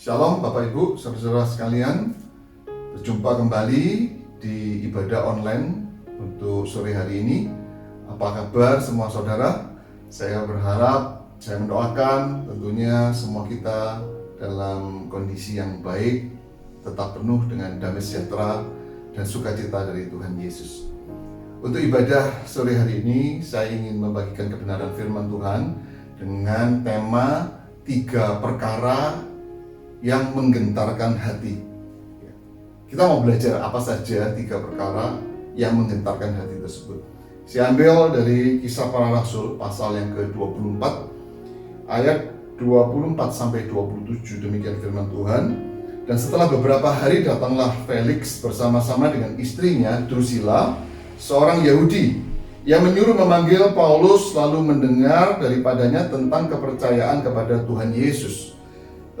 Shalom Bapak Ibu, saudara-saudara sekalian. Berjumpa kembali di ibadah online untuk sore hari ini. Apa kabar semua saudara? Saya berharap, saya mendoakan tentunya semua kita dalam kondisi yang baik, tetap penuh dengan damai sejahtera dan sukacita dari Tuhan Yesus. Untuk ibadah sore hari ini, saya ingin membagikan kebenaran firman Tuhan dengan tema 3 perkara yang menggentarkan hati. Kita mau belajar apa saja 3 perkara yang menggentarkan hati tersebut. Saya ambil dari Kisah Para Rasul pasal yang ke-24 ayat 24-27, demikian firman Tuhan. Dan setelah beberapa hari datanglah Felix bersama-sama dengan istrinya Drusilla, seorang Yahudi, yang menyuruh memanggil Paulus lalu mendengar daripadanya tentang kepercayaan kepada Tuhan Yesus.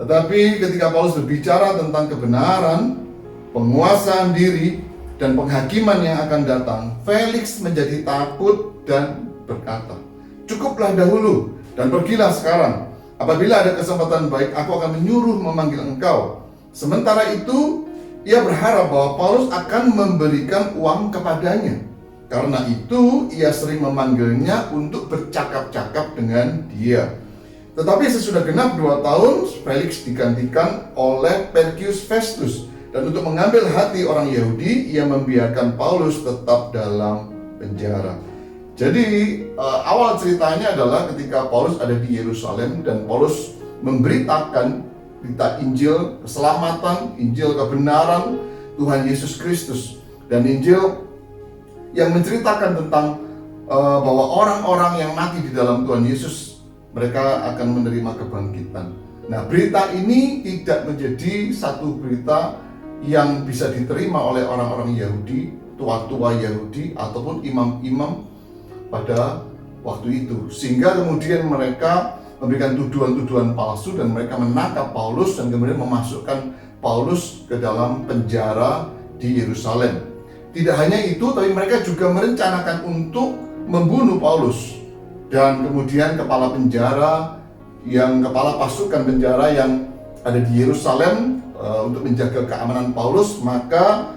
Tetapi ketika Paulus berbicara tentang kebenaran, penguasaan diri, dan penghakiman yang akan datang, Felix menjadi takut dan berkata, "Cukuplah dahulu dan pergilah sekarang. Apabila ada kesempatan baik, aku akan menyuruh memanggil engkau." Sementara itu, ia berharap bahwa Paulus akan memberikan uang kepadanya. Karena itu, ia sering memanggilnya untuk bercakap-cakap dengan dia. Tetapi sesudah genap 2 tahun, Felix digantikan oleh Porcius Festus. Dan untuk mengambil hati orang Yahudi, ia membiarkan Paulus tetap dalam penjara. Jadi awal ceritanya adalah ketika Paulus ada di Yerusalem dan Paulus memberitakan berita Injil keselamatan, Injil kebenaran Tuhan Yesus Kristus, dan Injil yang menceritakan tentang bahwa orang-orang yang mati di dalam Tuhan Yesus, mereka akan menerima kebangkitan. Nah, berita ini tidak menjadi satu berita yang bisa diterima oleh orang-orang Yahudi, tua-tua Yahudi, ataupun imam-imam pada waktu itu. Sehingga kemudian mereka memberikan tuduhan-tuduhan palsu dan mereka menangkap Paulus dan kemudian memasukkan Paulus ke dalam penjara di Yerusalem. Tidak hanya itu, tapi mereka juga merencanakan untuk membunuh Paulus. Dan kemudian kepala pasukan penjara yang ada di Yerusalem untuk menjaga keamanan Paulus, maka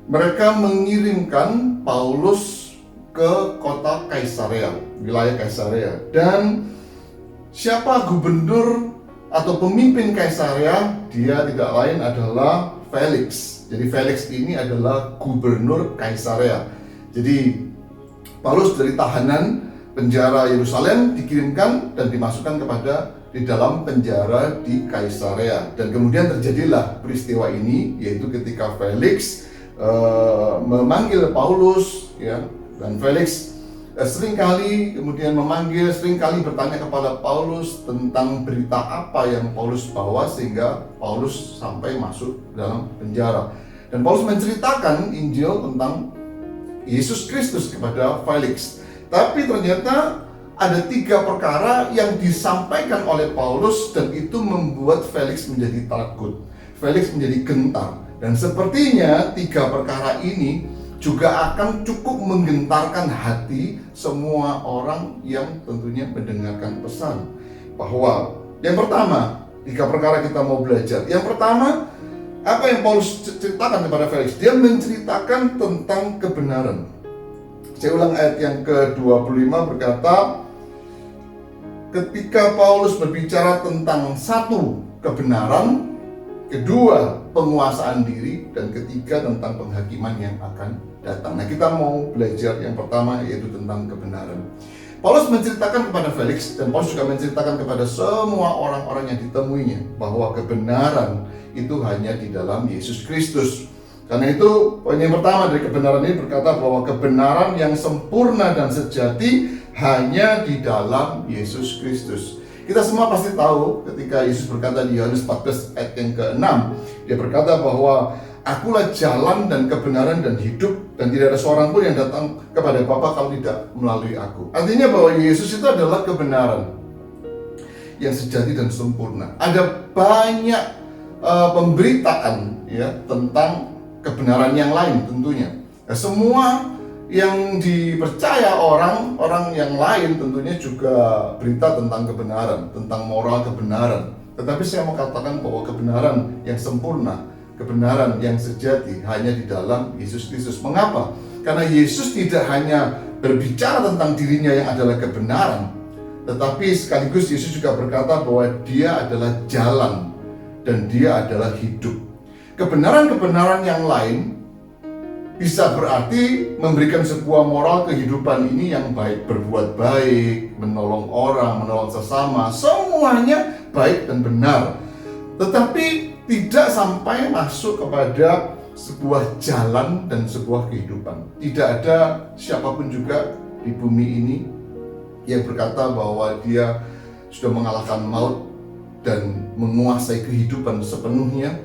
mereka mengirimkan Paulus ke kota Kaisarea, wilayah Kaisarea. Dan siapa gubernur atau pemimpin Kaisarea? Dia tidak lain adalah Felix. Jadi Felix ini adalah gubernur Kaisarea. Jadi Paulus dari tahanan penjara Yerusalem dikirimkan dan dimasukkan di dalam penjara di Kaisarea. Dan kemudian terjadilah peristiwa ini, yaitu ketika Felix memanggil Paulus, ya, dan Felix seringkali kemudian seringkali bertanya kepada Paulus tentang berita apa yang Paulus bawa, sehingga Paulus sampai masuk dalam penjara. Dan Paulus menceritakan Injil tentang Yesus Kristus kepada Felix. Tapi ternyata ada 3 perkara yang disampaikan oleh Paulus dan itu membuat Felix menjadi takut. Felix menjadi gentar. Dan sepertinya 3 perkara ini juga akan cukup menggentarkan hati semua orang yang tentunya mendengarkan pesan. Bahwa yang pertama, 3 perkara kita mau belajar. Yang pertama, apa yang Paulus ceritakan kepada Felix? Dia menceritakan tentang kebenaran. Saya ulang ayat yang ke-25 berkata, ketika Paulus berbicara tentang 1, kebenaran, 2, penguasaan diri, dan 3, tentang penghakiman yang akan datang. Nah, kita mau belajar yang pertama, yaitu tentang kebenaran. Paulus menceritakan kepada Felix, dan Paulus juga menceritakan kepada semua orang-orang yang ditemuinya, bahwa kebenaran itu hanya di dalam Yesus Kristus. Karena itu, poin yang pertama dari kebenaran ini berkata bahwa kebenaran yang sempurna dan sejati hanya di dalam Yesus Kristus. Kita semua pasti tahu ketika Yesus berkata di Yohanes 14 ayat yang ke-6, dia berkata bahwa akulah jalan dan kebenaran dan hidup, dan tidak ada seorang pun yang datang kepada Bapa kalau tidak melalui aku. Artinya bahwa Yesus itu adalah kebenaran yang sejati dan sempurna. Ada banyak pemberitaan, ya, tentang kebenaran yang lain tentunya. Nah, semua yang dipercaya orang yang lain tentunya juga berita tentang kebenaran, tentang moral kebenaran. Tetapi saya mau katakan bahwa kebenaran yang sempurna, kebenaran yang sejati hanya di dalam Yesus Kristus. Mengapa? Karena Yesus tidak hanya berbicara tentang dirinya yang adalah kebenaran, tetapi sekaligus Yesus juga berkata bahwa dia adalah jalan dan dia adalah hidup. Kebenaran-kebenaran yang lain bisa berarti memberikan sebuah moral kehidupan ini yang baik, berbuat baik, menolong orang, menolong sesama, semuanya baik dan benar. Tetapi tidak sampai masuk kepada sebuah jalan dan sebuah kehidupan. Tidak ada siapapun juga di bumi ini yang berkata bahwa dia sudah mengalahkan maut dan menguasai kehidupan sepenuhnya,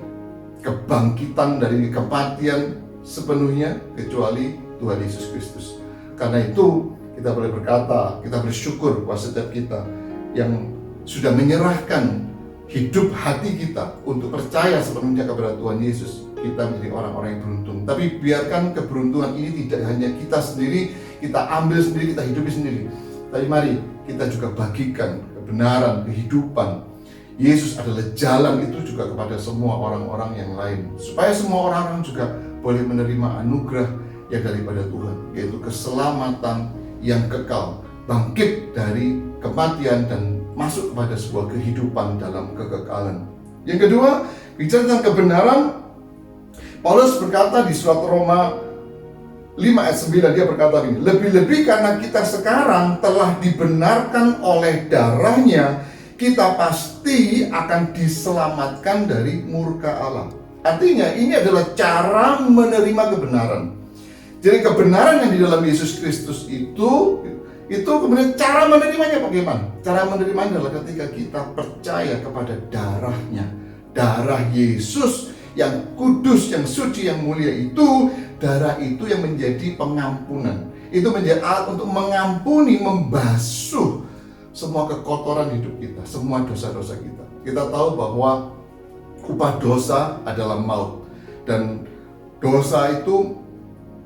kebangkitan dari kematian sepenuhnya, kecuali Tuhan Yesus Kristus. Karena itu kita boleh berkata, kita bersyukur bahwa setiap kita yang sudah menyerahkan hidup hati kita untuk percaya sepenuhnya kepada Tuhan Yesus, kita menjadi orang-orang yang beruntung. Tapi biarkan keberuntungan ini tidak hanya kita sendiri, kita ambil sendiri, kita hidupi sendiri. Tapi mari kita juga bagikan kebenaran, kehidupan. Yesus adalah jalan itu juga kepada semua orang-orang yang lain, supaya semua orang-orang juga boleh menerima anugerah yang daripada Tuhan, yaitu keselamatan yang kekal, bangkit dari kematian dan masuk kepada sebuah kehidupan dalam kekekalan. Yang kedua, bicara tentang kebenaran, Paulus berkata di surat Roma 5 ayat 9, dia berkata ini, lebih-lebih karena kita sekarang telah dibenarkan oleh darahnya, kita pasti akan diselamatkan dari murka Allah. Artinya ini adalah cara menerima kebenaran. Jadi kebenaran yang di dalam Yesus Kristus itu kemudian cara menerimanya bagaimana? Cara menerimanya adalah ketika kita percaya kepada darahnya. Darah Yesus yang kudus, yang suci, yang mulia itu, darah itu yang menjadi pengampunan. Itu menjadi alat untuk mengampuni, membasuh semua kekotoran hidup kita, semua dosa-dosa kita. Kita tahu bahwa upah dosa adalah maut, dan dosa itu,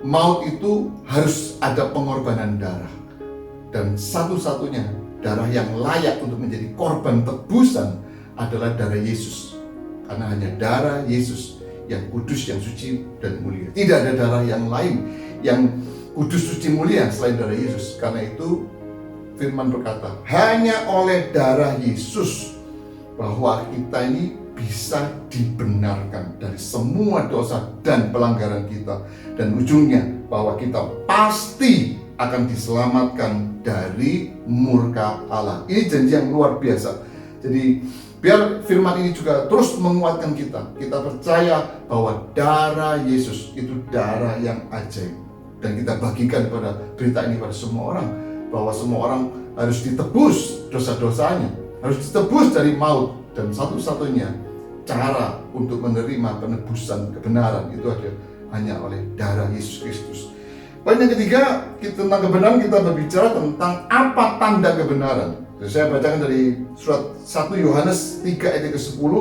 maut itu harus ada pengorbanan darah, dan satu-satunya darah yang layak untuk menjadi korban tebusan adalah darah Yesus, karena hanya darah Yesus yang kudus, yang suci dan mulia. Tidak ada darah yang lain yang kudus, suci, mulia selain darah Yesus. Karena itu firman berkata, hanya oleh darah Yesus bahwa kita ini bisa dibenarkan dari semua dosa dan pelanggaran kita, dan ujungnya bahwa kita pasti akan diselamatkan dari murka Allah. Ini janji yang luar biasa. Jadi biar firman ini juga terus menguatkan kita. Kita percaya bahwa darah Yesus itu darah yang ajaib, dan kita bagikan pada berita ini pada semua orang, bahwa semua orang harus ditebus dosa-dosanya, harus ditebus dari maut, dan satu-satunya cara untuk menerima penebusan kebenaran itu hanya oleh darah Yesus Kristus. Poin yang ketiga, tentang kebenaran, kita berbicara tentang apa tanda kebenaran. Jadi saya bacakan dari surat 1 Yohanes 3 ayat ke-10.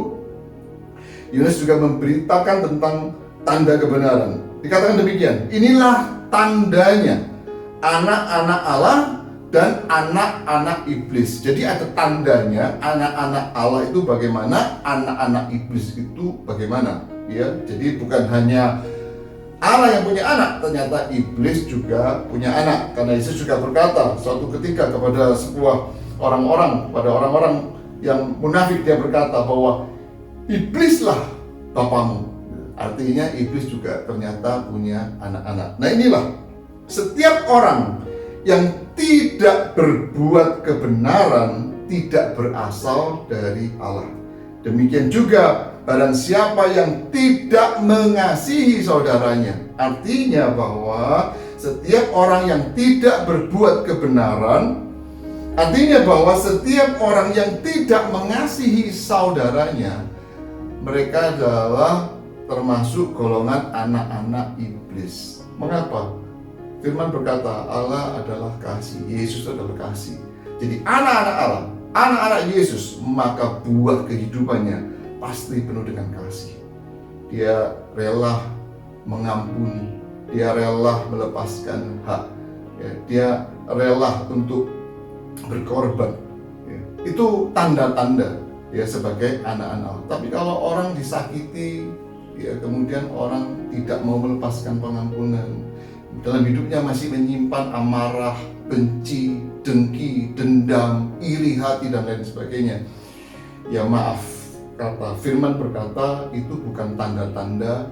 Yohanes juga memberitakan tentang tanda kebenaran. Dikatakan demikian, inilah tandanya anak-anak Allah dan anak-anak iblis. Jadi ada tandanya, anak-anak Allah itu bagaimana, anak-anak iblis itu bagaimana. Ya, jadi bukan hanya Allah yang punya anak, ternyata iblis juga punya anak. Karena Yesus juga berkata suatu ketika kepada sebuah orang-orang, pada orang-orang yang munafik, dia berkata bahwa iblislah bapamu. Artinya iblis juga ternyata punya anak-anak. Nah inilah, setiap orang yang tidak berbuat kebenaran tidak berasal dari Allah. Demikian juga barang siapa yang tidak mengasihi saudaranya. Artinya bahwa setiap orang yang tidak berbuat kebenaran, artinya bahwa setiap orang yang tidak mengasihi saudaranya, mereka adalah termasuk golongan anak-anak iblis. Mengapa? Firman berkata Allah adalah kasih, Yesus adalah kasih. Jadi anak-anak Allah, anak-anak Yesus, maka buah kehidupannya pasti penuh dengan kasih. Dia rela mengampuni, dia rela melepaskan hak, ya, dia rela untuk berkorban. Ya. Itu tanda-tanda ya sebagai anak-anak Allah. Tapi kalau orang disakiti, ya kemudian orang tidak mau melepaskan pengampunan, dalam hidupnya masih menyimpan amarah, benci, dengki, dendam, iri hati dan lain sebagainya, ya maaf, kata firman berkata itu bukan tanda-tanda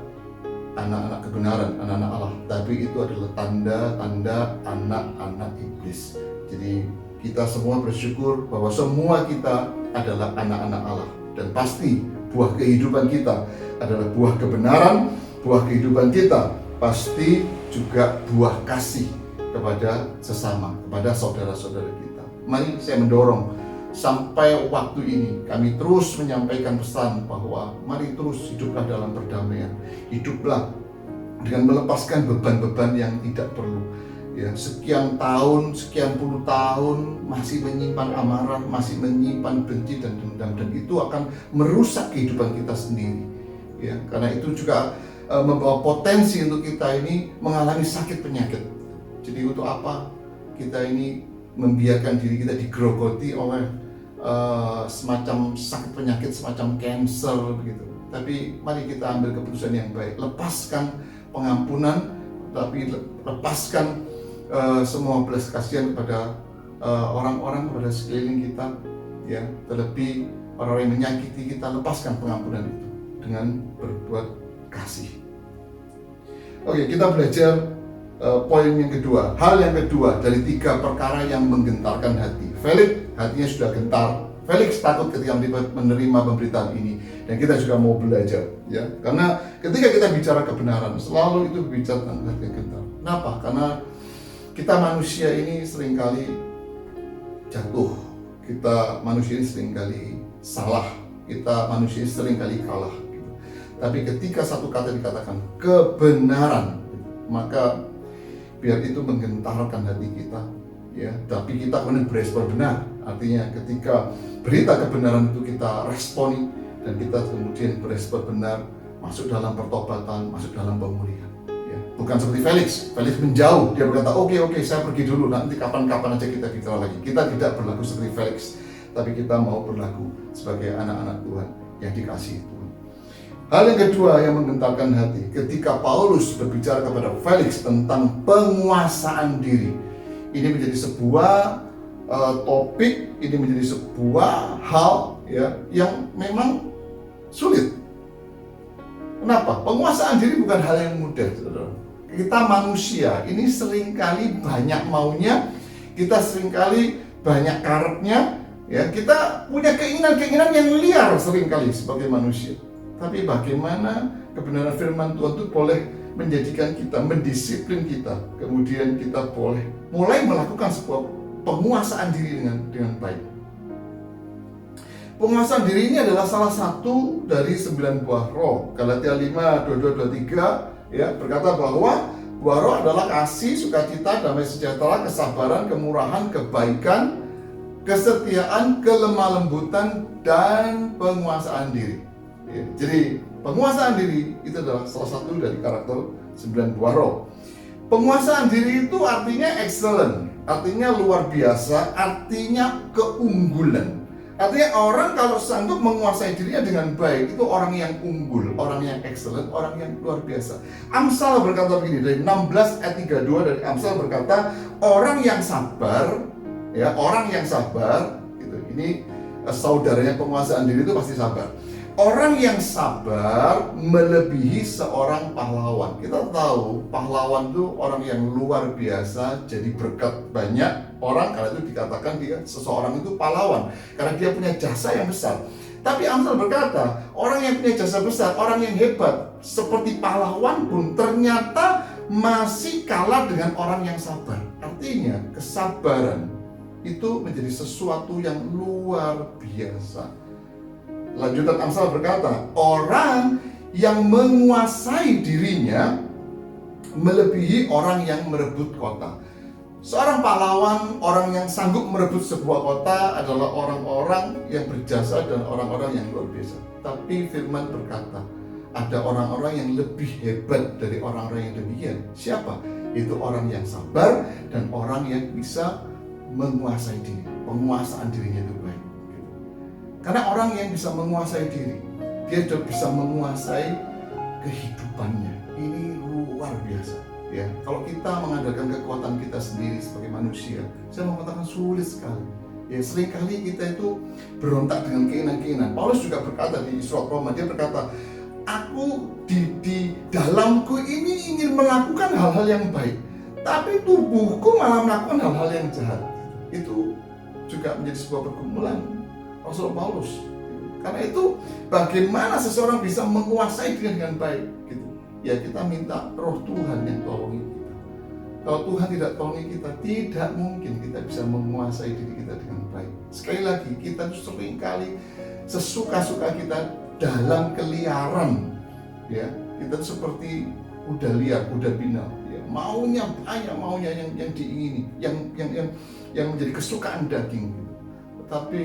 anak-anak kebenaran, anak-anak Allah, tapi itu adalah tanda-tanda anak-anak iblis. Jadi kita semua bersyukur bahwa semua kita adalah anak-anak Allah, dan pasti buah kehidupan kita adalah buah kebenaran, buah kehidupan kita pasti juga buah kasih kepada sesama, kepada saudara-saudara kita. Mari saya mendorong sampai waktu ini kami terus menyampaikan pesan bahwa mari terus hiduplah dalam perdamaian, hiduplah dengan melepaskan beban-beban yang tidak perlu. Ya, sekian tahun, sekian puluh tahun masih menyimpan amarah, masih menyimpan benci dan dendam, dan itu akan merusak kehidupan kita sendiri. Ya, karena itu juga membawa potensi untuk kita ini mengalami sakit penyakit. Jadi untuk apa kita ini membiarkan diri kita digerogoti oleh semacam sakit penyakit, semacam cancer begitu. Tapi mari kita ambil keputusan yang baik, lepaskan pengampunan, tapi lepaskan semua belas kasihan kepada orang-orang, kepada sekeliling kita, ya, terlebih orang yang menyakiti kita. Lepaskan pengampunan itu dengan berbuat kasih. Oke, kita belajar poin yang kedua. Hal yang kedua dari 3 perkara yang menggentarkan hati. Felix hatinya sudah gentar. Felix takut ketika menerima pemberitaan ini, dan kita juga mau belajar, ya. Karena ketika kita bicara kebenaran, selalu itu bicara tentang hati yang gentar. Kenapa? Karena kita manusia ini seringkali jatuh, kita manusia ini seringkali salah, kita manusia ini seringkali kalah, gitu. Tapi ketika satu kata dikatakan kebenaran, maka biar itu menggentarkan hati kita, ya. Tapi kita kemudian berespon benar. Artinya ketika berita kebenaran itu kita responi, dan kita kemudian berespon benar, masuk dalam pertobatan, masuk dalam pemulihan. Bukan seperti Felix menjauh, dia berkata oke, saya pergi dulu, nanti kapan-kapan aja kita bicara lagi. Kita tidak berlaku seperti Felix, tapi kita mau berlaku sebagai anak-anak Tuhan yang dikasihi Tuhan. Hal yang kedua yang menggentarkan hati, ketika Paulus berbicara kepada Felix tentang penguasaan diri, ini menjadi sebuah topik, ini menjadi sebuah hal, ya, yang memang sulit. Kenapa? Penguasaan diri bukan hal yang mudah, saudara. Kita manusia ini seringkali banyak maunya, kita seringkali banyak karepnya, ya, kita punya keinginan-keinginan yang liar seringkali sebagai manusia. Tapi bagaimana kebenaran firman Tuhan itu boleh menjadikan kita, mendisiplin kita, kemudian kita boleh mulai melakukan sebuah penguasaan diri dengan baik. Penguasaan diri ini adalah salah satu dari 9 buah roh. Galatia 5, 22-23 ya, berkata bahwa buah roh adalah kasih, sukacita, damai sejahtera, kesabaran, kemurahan, kebaikan, kesetiaan, kelemah lembutan, dan penguasaan diri. Ya, jadi penguasaan diri itu adalah salah satu dari karakter 9 buah roh. Penguasaan diri itu artinya excellent, artinya luar biasa, artinya keunggulan. Artinya orang kalau sanggup menguasai dirinya dengan baik, itu orang yang unggul, orang yang excellent, orang yang luar biasa. Amsal berkata begini, dari 16 ayat 32 dari Amsal berkata, orang yang sabar, ya, orang yang sabar, gitu. Ini saudaranya penguasaan diri itu pasti sabar. Orang yang sabar melebihi seorang pahlawan. Kita tahu pahlawan itu orang yang luar biasa, jadi berkat banyak orang, karena itu dikatakan dia seseorang itu pahlawan, karena dia punya jasa yang besar. Tapi Amsal berkata, orang yang punya jasa besar, orang yang hebat, seperti pahlawan pun ternyata masih kalah dengan orang yang sabar. Artinya kesabaran itu menjadi sesuatu yang luar biasa. Lanjutan Amsal berkata, orang yang menguasai dirinya melebihi orang yang merebut kota. Seorang pahlawan, orang yang sanggup merebut sebuah kota adalah orang-orang yang berjasa dan orang-orang yang luar biasa. Tapi firman berkata, ada orang-orang yang lebih hebat dari orang-orang yang demikian. Siapa? Itu orang yang sabar dan orang yang bisa menguasai diri. Penguasaan dirinya itu baik. Karena orang yang bisa menguasai diri, dia sudah bisa menguasai kehidupannya. Ini luar biasa. Ya, kalau kita mengandalkan kekuatan kita sendiri sebagai manusia, saya mau katakan sulit sekali. Ya, seringkali kita itu berontak dengan keinginan-keinginan. Paulus juga berkata di surat Roma, dia berkata, aku di dalamku ini ingin melakukan hal-hal yang baik, tapi tubuhku malah melakukan hal-hal yang jahat. Itu juga menjadi sebuah pergumulan Rasul Paulus. Karena itu bagaimana seseorang bisa menguasai diri dengan baik gitu. Ya, kita minta Roh Tuhan yang tolongi kita. Kalau Tuhan tidak tolongi kita, tidak mungkin kita bisa menguasai diri kita dengan baik. Sekali lagi, kita seringkali sesuka-suka kita dalam keliaran. Ya, kita seperti kuda liar, kuda binal. Ya, maunya banyak, maunya yang diingini, yang menjadi kesukaan daging. Gitu. Tetapi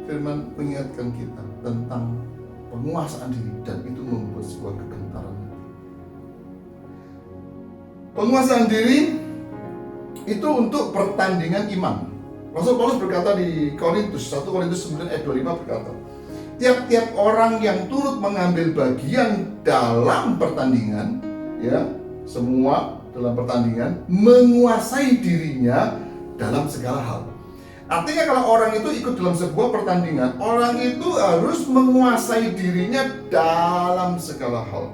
Firman mengingatkan kita tentang penguasaan diri, dan itu membuat sebuah kegentaran. Penguasaan diri itu untuk pertandingan iman. Rasul Paulus berkata di 1 Korintus 9 ayat 25 berkata, tiap-tiap orang yang turut mengambil bagian dalam pertandingan, ya, semua dalam pertandingan, menguasai dirinya dalam segala hal. Artinya kalau orang itu ikut dalam sebuah pertandingan, orang itu harus menguasai dirinya dalam segala hal.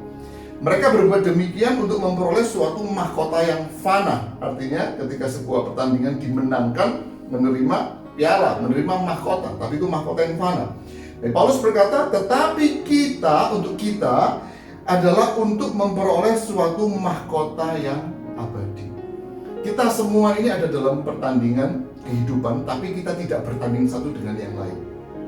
Mereka berbuat demikian untuk memperoleh suatu mahkota yang fana. Artinya ketika sebuah pertandingan dimenangkan, menerima piala, menerima mahkota, tapi itu mahkota yang fana. Dan Paulus berkata, tetapi untuk kita adalah untuk memperoleh suatu mahkota yang abadi. Kita semua ini ada dalam pertandingan kehidupan, tapi kita tidak bertanding satu dengan yang lain.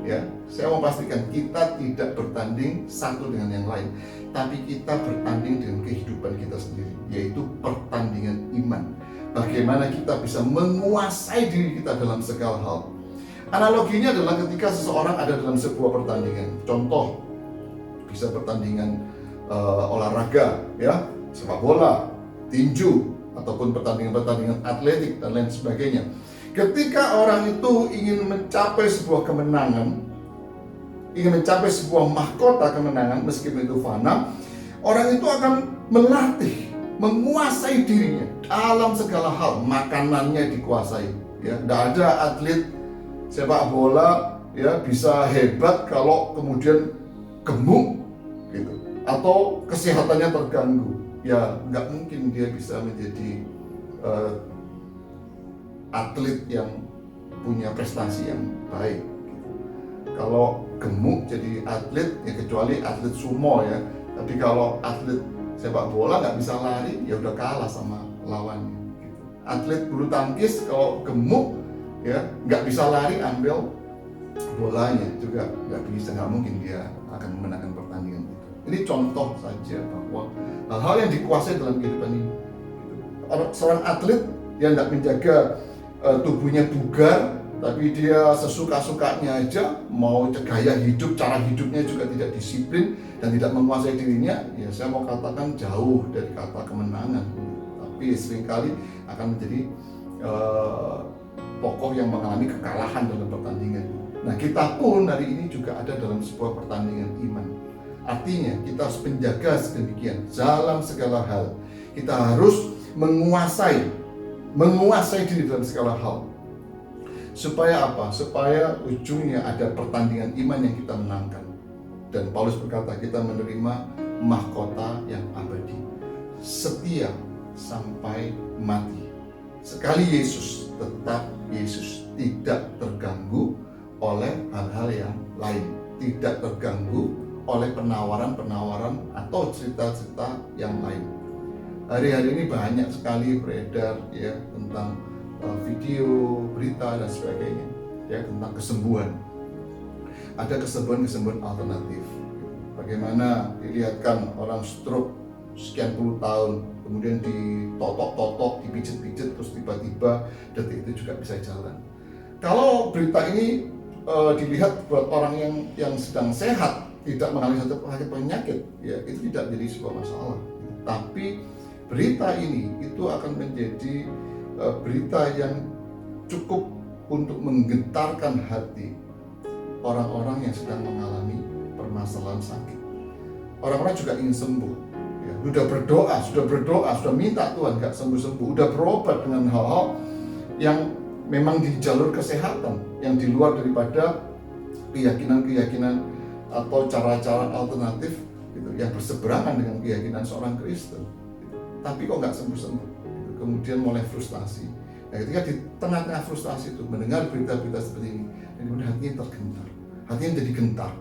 Ya, saya mau pastikan kita tidak bertanding satu dengan yang lain, tapi kita bertanding dengan kehidupan kita sendiri, yaitu pertandingan iman. Bagaimana kita bisa menguasai diri kita dalam segala hal. Analoginya adalah ketika seseorang ada dalam sebuah pertandingan. Contoh, bisa pertandingan olahraga, ya, sepak bola, tinju, ataupun pertandingan-pertandingan atletik dan lain sebagainya. Ketika orang itu ingin mencapai sebuah kemenangan, ingin mencapai sebuah mahkota kemenangan meskipun itu fana, orang itu akan melatih, menguasai dirinya dalam segala hal. Makanannya dikuasai. Ya, tidak ada atlet sepak bola ya bisa hebat kalau kemudian gemuk gitu, atau kesehatannya terganggu. Ya, nggak mungkin dia bisa menjadi atlet yang punya prestasi yang baik gitu. Kalau gemuk jadi atlet, ya kecuali atlet sumo ya. Tapi kalau atlet sepak bola nggak bisa lari, ya udah kalah sama lawannya gitu. Atlet bulu tangkis kalau gemuk ya nggak bisa lari, ambil bolanya juga nggak bisa, nggak mungkin dia akan memenangkan pertandingan itu. Ini contoh saja bahwa hal-hal yang dikuasai dalam kehidupan ini. Seorang atlet yang tidak menjaga tubuhnya bugar, tapi dia sesuka-sukanya aja, mau gaya hidup, cara hidupnya juga tidak disiplin dan tidak menguasai dirinya, ya saya mau katakan jauh dari kata kemenangan. Tapi seringkali akan menjadi tokoh yang mengalami kekalahan dalam pertandingan. Nah, kita pun hari ini juga ada dalam sebuah pertandingan iman. Artinya kita harus menjaga sedemikian dalam segala hal. Kita harus menguasai diri dalam segala hal. Supaya apa? Supaya ujungnya ada pertandingan iman yang kita menangkan. Dan Paulus berkata, kita menerima mahkota yang abadi, setia sampai mati. Sekali Yesus, tetap Yesus, tidak terganggu oleh hal-hal yang lain, tidak terganggu oleh penawaran-penawaran atau cerita-cerita yang lain. Hari-hari ini banyak sekali beredar ya tentang video, berita dan sebagainya ya tentang kesembuhan. Ada kesembuhan alternatif. Bagaimana dilihatkan orang stroke sekian puluh tahun, kemudian ditotok-totok, dipijit-pijit, terus tiba-tiba detik itu juga bisa jalan. Kalau berita ini dilihat buat orang yang sedang sehat, tidak mengalami satu penyakit, ya itu tidak jadi sebuah masalah. Tapi berita ini itu akan menjadi berita yang cukup untuk menggetarkan hati orang-orang yang sedang mengalami permasalahan sakit. Orang-orang juga ingin sembuh. Ya, sudah berdoa, sudah minta Tuhan gak sembuh-sembuh, sudah berobat dengan hal-hal yang memang di jalur kesehatan, yang di luar daripada keyakinan-keyakinan atau cara-cara alternatif gitu, yang berseberangan dengan keyakinan seorang Kristen. Tapi kok gak sembuh-sembuh. Kemudian mulai frustasi. Nah, ketika di tengah-tengah frustasi itu mendengar berita-berita seperti ini, kemudian hatinya tergentar, hatinya jadi gentar.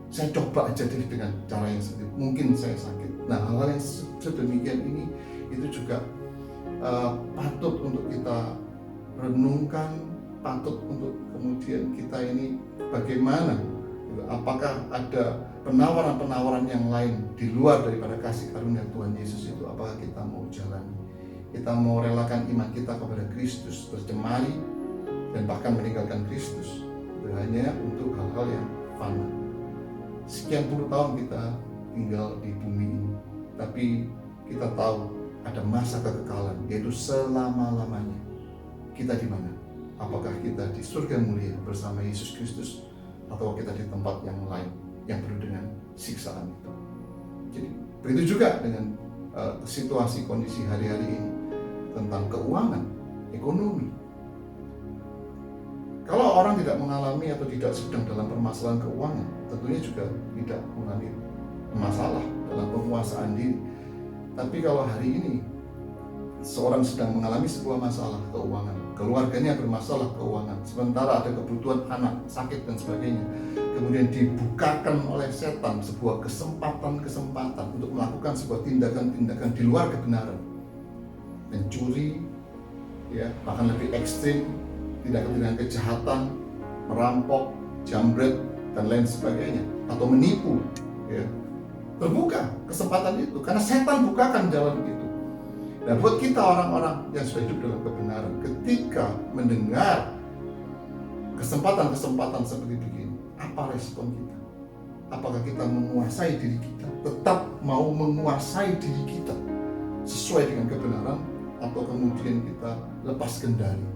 Saya coba aja deh dengan cara yang seperti itu. Mungkin saya sakit. Nah, hal-hal yang sedemikian ini itu juga patut untuk kita renungkan, patut untuk kemudian kita ini bagaimana, apakah ada penawaran-penawaran yang lain di luar daripada kasih karunia Tuhan Yesus itu, apakah kita mau jalani, kita mau relakan iman kita kepada Kristus tercemari dan bahkan meninggalkan Kristus hanya untuk hal-hal yang fana. Sekian puluh tahun kita tinggal di bumi ini, tapi kita tahu ada masa kekekalan, yaitu selama-lamanya. Kita di mana? Apakah kita di surga mulia bersama Yesus Kristus, atau kita di tempat yang lain yang penuh dengan siksaan itu? Jadi begitu juga dengan situasi kondisi hari-hari ini tentang keuangan, ekonomi. Kalau orang tidak mengalami atau tidak sedang dalam permasalahan keuangan, tentunya juga tidak mengalami masalah dalam penguasaan diri. Tapi kalau hari ini seorang sedang mengalami sebuah masalah keuangan, keluarganya bermasalah keuangan, sementara ada kebutuhan anak, sakit dan sebagainya, kemudian dibukakan oleh setan sebuah kesempatan untuk melakukan sebuah tindakan-tindakan di luar kebenaran, mencuri, ya, bahkan lebih ekstrim, tindakan-tindakan kejahatan, merampok, jambret dan lain sebagainya, atau menipu, ya, terbuka kesempatan itu karena setan bukakan jalan itu. Dan buat kita orang-orang yang sudah hidup dalam kebenaran, ketika mendengar kesempatan-kesempatan seperti begini, apa respon kita? Apakah kita menguasai diri kita, tetap mau menguasai diri kita sesuai dengan kebenaran, atau kemudian kita lepas kendali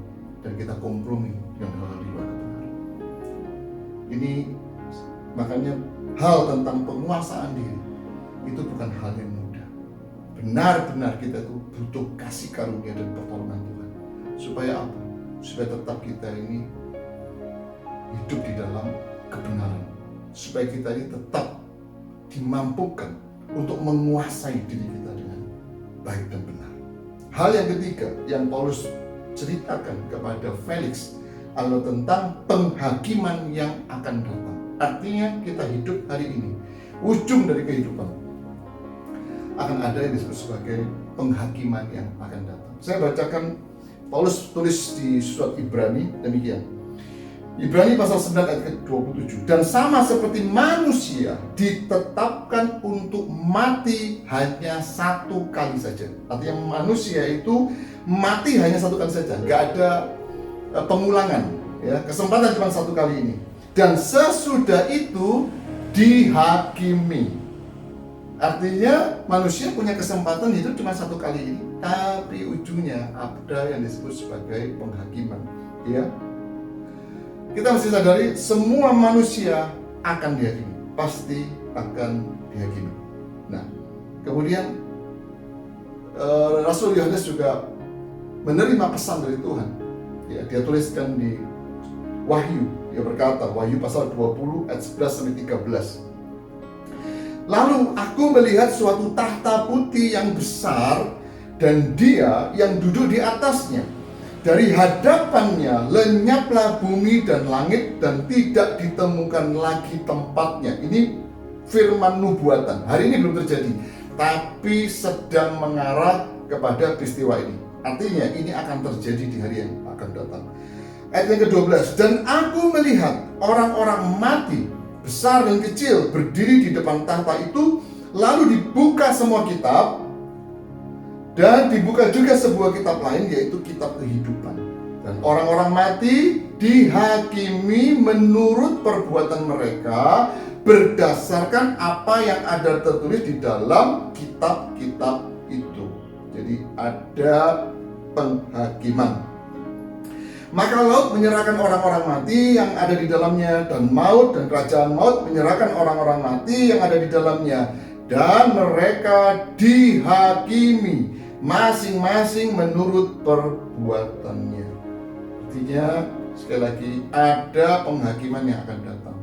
dan kita kompromi dengan hal di luar kebenaran? Ini makanya hal tentang penguasaan diri itu bukan hal yang mudah. Benar-benar kita itu butuh kasih karunia dan pertolongan Tuhan. Supaya apa? Supaya tetap kita ini hidup di dalam kebenaran. Supaya kita ini tetap dimampukan untuk menguasai diri kita dengan baik dan benar. Hal yang ketiga yang Paulus ceritakan kepada Felix adalah tentang penghakiman yang akan datang. Artinya kita hidup hari ini, ujung dari kehidupan akan ada yang disebut sebagai penghakiman yang akan datang. Saya bacakan, Paulus tulis di surat Ibrani demikian. Ibrani pasal 9 ayat ke-27. Dan sama seperti manusia ditetapkan untuk mati hanya satu kali saja. Artinya manusia itu mati hanya satu kali saja, gak ada pengulangan, ya, kesempatan cuma satu kali ini. Dan sesudah itu dihakimi. Artinya manusia punya kesempatan hidup cuma satu kali ini, tapi ujungnya ada yang disebut sebagai penghakiman. Ya, kita mesti sadari semua manusia akan dihakimi, pasti akan dihakimi. Nah, kemudian Rasul Yohanes juga menerima pesan dari Tuhan. Ya, dia tuliskan di Wahyu, dia berkata, Wahyu pasal 20 ayat 11 sampai 13. Lalu aku melihat suatu tahta putih yang besar dan dia yang duduk di atasnya. Dari hadapannya lenyaplah bumi dan langit dan tidak ditemukan lagi tempatnya. Ini firman nubuatan. Hari ini belum terjadi, tapi sedang mengarah kepada peristiwa ini. Artinya ini akan terjadi di hari yang akan datang. Ayat yang ke-12. Dan aku melihat orang-orang mati, besar dan kecil, berdiri di depan tahta itu. Lalu dibuka semua kitab, dan dibuka juga sebuah kitab lain, yaitu kitab kehidupan. Dan orang-orang mati dihakimi menurut perbuatan mereka berdasarkan apa yang ada tertulis di dalam kitab-kitab itu. Jadi ada penghakiman. Maka laut menyerahkan orang-orang mati yang ada di dalamnya, dan maut dan kerajaan maut menyerahkan orang-orang mati yang ada di dalamnya, dan mereka dihakimi masing-masing menurut perbuatannya. Artinya, sekali lagi, ada penghakiman yang akan datang,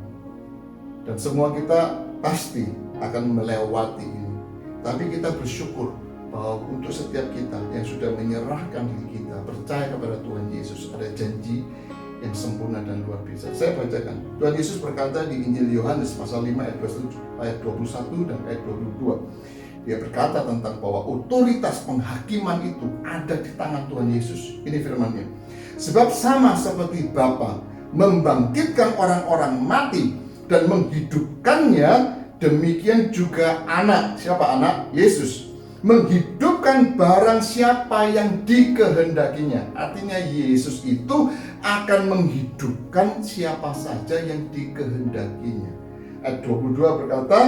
dan semua kita pasti akan melewati ini. Tapi kita bersyukur bahwa untuk setiap kita yang sudah menyerahkan diri kita, percaya kepada Tuhan Yesus, ada janji yang sempurna dan luar biasa. Saya bacakan. Tuhan Yesus berkata di Injil Yohanes pasal 5 ayat 21 dan ayat 22. Dia berkata tentang bahwa otoritas penghakiman itu ada di tangan Tuhan Yesus. Ini firman-Nya. Sebab sama seperti Bapa membangkitkan orang-orang mati dan menghidupkannya, demikian juga Anak. Siapa Anak? Yesus. Menghidupkan barang siapa yang dikehendakinya. Artinya Yesus itu akan menghidupkan siapa saja yang dikehendakinya. Ayat 22 berkata,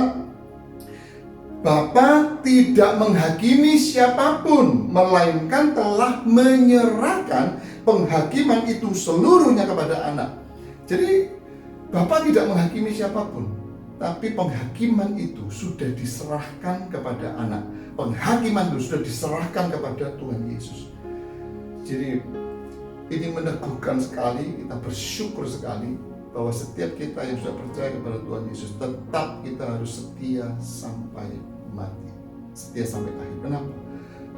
Bapa tidak menghakimi siapapun, melainkan telah menyerahkan penghakiman itu seluruhnya kepada Anak. Jadi Bapa tidak menghakimi siapapun, tapi penghakiman itu sudah diserahkan kepada Anak. Penghakiman itu sudah diserahkan kepada Tuhan Yesus. Jadi ini meneguhkan sekali, kita bersyukur sekali bahwa setiap kita yang sudah percaya kepada Tuhan Yesus, tetap kita harus setia sampai mati, setia sampai akhir. Kenapa?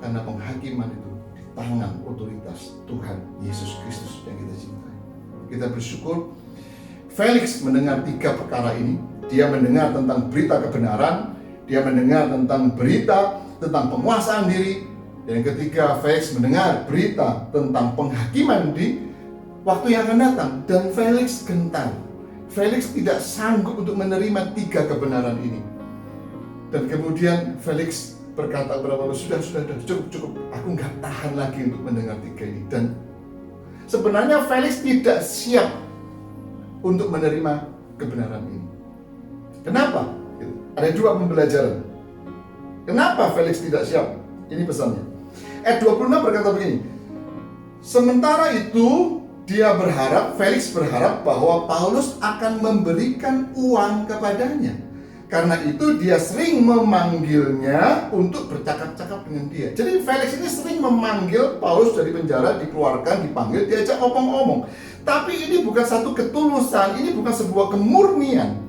Karena penghakiman itu di tangan otoritas Tuhan Yesus Kristus yang kita cintai. Kita bersyukur Felix mendengar 3 perkara ini. Dia mendengar tentang berita kebenaran, dia mendengar tentang berita tentang penguasaan diri, dan yang ketiga, Felix mendengar berita tentang penghakiman di waktu yang akan datang, dan Felix gentar. Felix tidak sanggup untuk menerima 3 kebenaran ini. Dan kemudian Felix berkata kepada Paulus, sudah, cukup, aku nggak tahan lagi untuk mendengar 3 ini. Dan sebenarnya Felix tidak siap untuk menerima kebenaran ini. Kenapa? Ada 2 pembelajaran. Kenapa Felix tidak siap? Ini pesannya. Ayat 26 berkata begini, sementara itu Felix berharap bahwa Paulus akan memberikan uang kepadanya. Karena itu dia sering memanggilnya untuk bercakap-cakap dengan dia. Jadi Felix ini sering memanggil Paulus dari penjara, dikeluarkan, dipanggil, diajak omong-omong. Tapi ini bukan satu ketulusan, ini bukan sebuah kemurnian.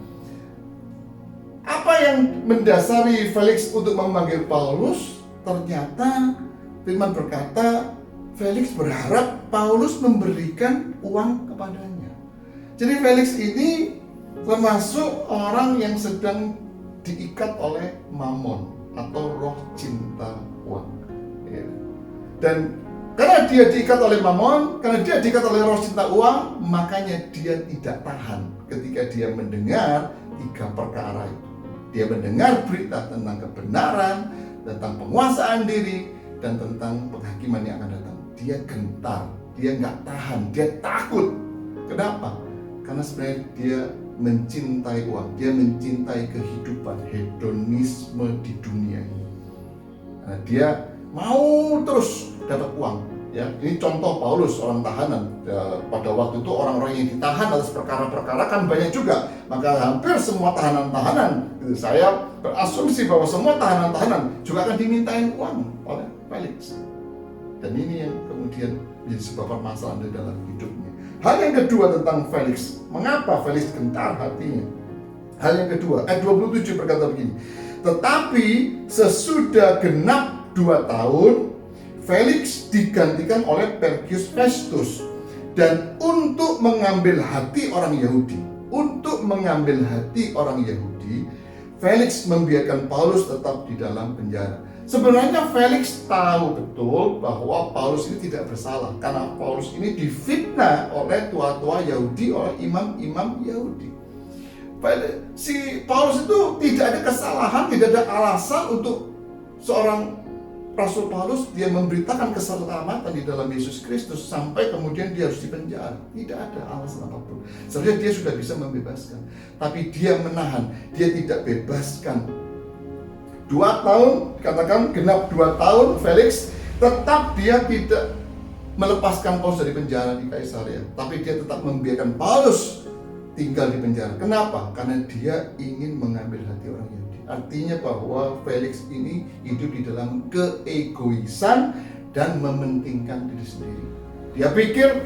Apa yang mendasari Felix untuk memanggil Paulus? Ternyata firman berkata, Felix berharap Paulus memberikan uang kepadanya. Jadi Felix ini termasuk orang yang sedang diikat oleh mamon atau roh cinta uang. Dan karena dia diikat oleh mamon, karena dia diikat oleh roh cinta uang, makanya dia tidak tahan ketika dia mendengar 3 perkara itu. Dia mendengar berita tentang kebenaran, tentang penguasaan diri, dan tentang penghakiman yang akan datang. Dia gentar, dia nggak tahan, dia takut. Kenapa? Karena sebenarnya dia mencintai uang, dia mencintai kehidupan, hedonisme di dunia ini. Nah, dia mau terus dapat uang. Ya, ini contoh Paulus, orang tahanan. Ya, pada waktu itu orang-orang yang ditahan atas perkara-perkara kan banyak juga. Maka hampir semua tahanan-tahanan, saya berasumsi bahwa semua tahanan-tahanan juga akan dimintain uang oleh Felix. Dan ini yang kemudian menjadi sebab permasalahan di dalam hidupnya. Hal yang kedua tentang Felix, mengapa Felix gentar hatinya? Hal yang kedua, ayat 27 berkata begini, tetapi sesudah genap 2 tahun, Felix digantikan oleh Porcius Festus. Dan untuk mengambil hati orang Yahudi, Felix membiarkan Paulus tetap di dalam penjara. Sebenarnya Felix tahu betul bahwa Paulus ini tidak bersalah, karena Paulus ini difitnah oleh tua-tua Yahudi, oleh imam-imam Yahudi. Si Paulus itu tidak ada kesalahan, tidak ada alasan untuk seorang Rasul Paulus dia memberitakan keselamatan di dalam Yesus Kristus sampai kemudian dia harus dipenjara. Tidak ada alasan apapun. Sebenarnya dia sudah bisa membebaskan, tapi dia menahan, dia tidak bebaskan. 2 tahun, katakan genap 2 tahun, Felix tetap dia tidak melepaskan Paulus dari penjara di Kaisarea, tapi dia tetap membiarkan Paulus tinggal di penjara. Kenapa? Karena dia ingin mengambil hati orang Yahudi. Artinya bahwa Felix ini hidup di dalam keegoisan dan mementingkan diri sendiri. Dia pikir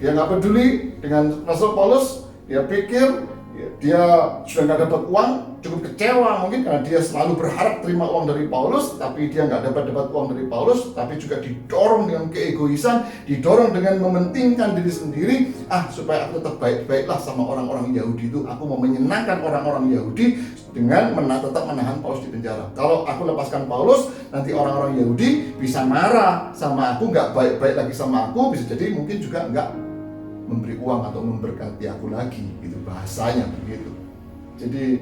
dia nggak peduli dengan Rasul Paulus. Dia pikir dia sudah nggak dapat uang, cukup kecewa mungkin karena dia selalu berharap terima uang dari Paulus, tapi dia nggak dapat uang dari Paulus, tapi juga didorong dengan keegoisan, didorong dengan mementingkan diri sendiri. Supaya aku tetap baik-baiklah sama orang-orang Yahudi itu, aku mau menyenangkan orang-orang Yahudi dengan tetap menahan Paulus di penjara. Kalau aku lepaskan Paulus, nanti orang-orang Yahudi bisa marah sama aku, nggak baik-baik lagi sama aku, bisa jadi mungkin juga nggak memberi uang atau memberkati aku lagi, gitu bahasanya begitu. Jadi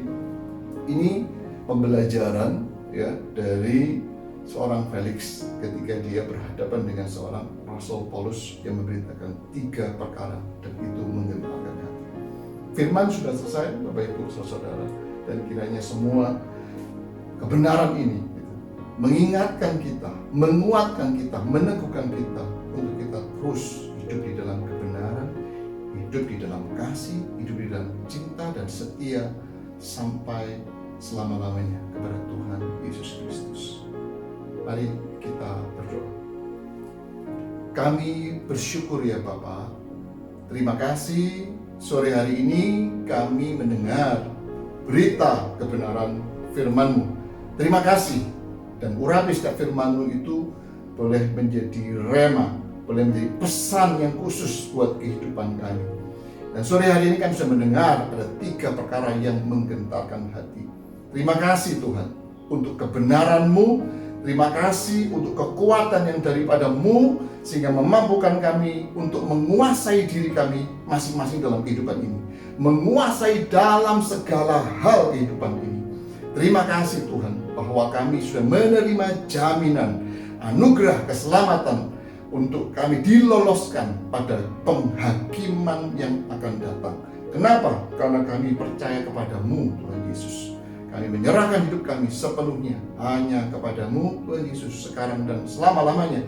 ini pembelajaran ya dari seorang Felix ketika dia berhadapan dengan seorang Rasul Paulus yang memberitakan 3 perkara dan itu menggentarkan hati. Firman sudah selesai, Bapak Ibu Saudara, dan kiranya semua kebenaran ini mengingatkan kita, menguatkan kita, meneguhkan kita untuk kita terus hidup di dalam kebenaran, hidup di dalam kasih, hidup di dalam cinta dan setia sampai selama-lamanya kepada Tuhan Yesus Kristus. Mari kita berdoa. Kami bersyukur ya Bapa. Terima kasih sore hari ini kami mendengar berita kebenaran firman-Mu. Terima kasih, dan urapi setiap firman-Mu itu boleh menjadi rema, boleh menjadi pesan yang khusus buat kehidupan kami. Dan sore hari ini kami sudah mendengar ada 3 perkara yang menggentarkan hati. Terima kasih Tuhan untuk kebenaran-Mu. Terima kasih untuk kekuatan yang daripada-Mu, sehingga memampukan kami untuk menguasai diri kami masing-masing dalam kehidupan ini, menguasai dalam segala hal kehidupan ini. Terima kasih Tuhan bahwa kami sudah menerima jaminan anugerah keselamatan untuk kami diloloskan pada penghakiman yang akan datang. Kenapa? Karena kami percaya kepada-Mu Tuhan Yesus. Kami menyerahkan hidup kami sepenuhnya hanya kepada-Mu Tuhan Yesus sekarang dan selama-lamanya.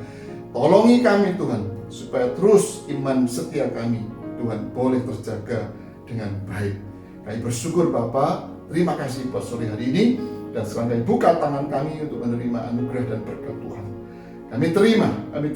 Tolongi kami Tuhan supaya terus iman setia kami Tuhan boleh terjaga dengan baik. Kami bersyukur Bapa, terima kasih buat sore hari ini, dan sekarang kami buka tangan kami untuk menerima anugerah dan berkat Tuhan. Kami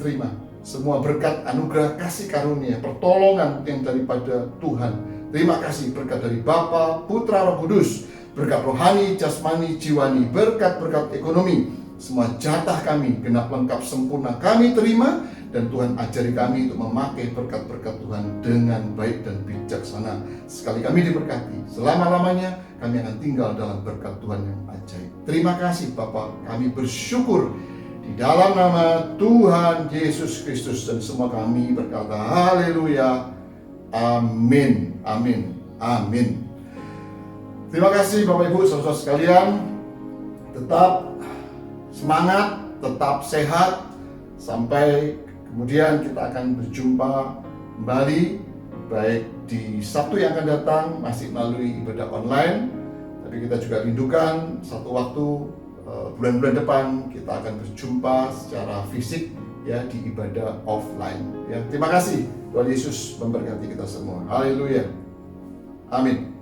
terima semua berkat anugerah kasih karunia, pertolongan yang daripada Tuhan. Terima kasih berkat dari Bapa, Putra, Roh Kudus, berkat rohani, jasmani, jiwani, berkat-berkat ekonomi. Semua jatah kami genap lengkap sempurna kami terima, dan Tuhan ajari kami untuk memakai berkat-berkat Tuhan dengan baik dan bijaksana. Sekali kami diberkati, selama-lamanya kami akan tinggal dalam berkat Tuhan yang ajaib. Terima kasih Bapa, kami bersyukur di dalam nama Tuhan Yesus Kristus, dan semua kami berkata haleluya, amin, amin, amin. Terima kasih Bapak Ibu saudara sekalian. Tetap semangat, tetap sehat. Sampai kemudian kita akan berjumpa kembali, baik di Sabtu yang akan datang masih melalui ibadah online, tapi kita juga rindukan satu waktu bulan-bulan depan kita akan berjumpa secara fisik ya di ibadah offline ya. Terima kasih, Tuhan Yesus memberkati kita semua. Haleluya. Amin.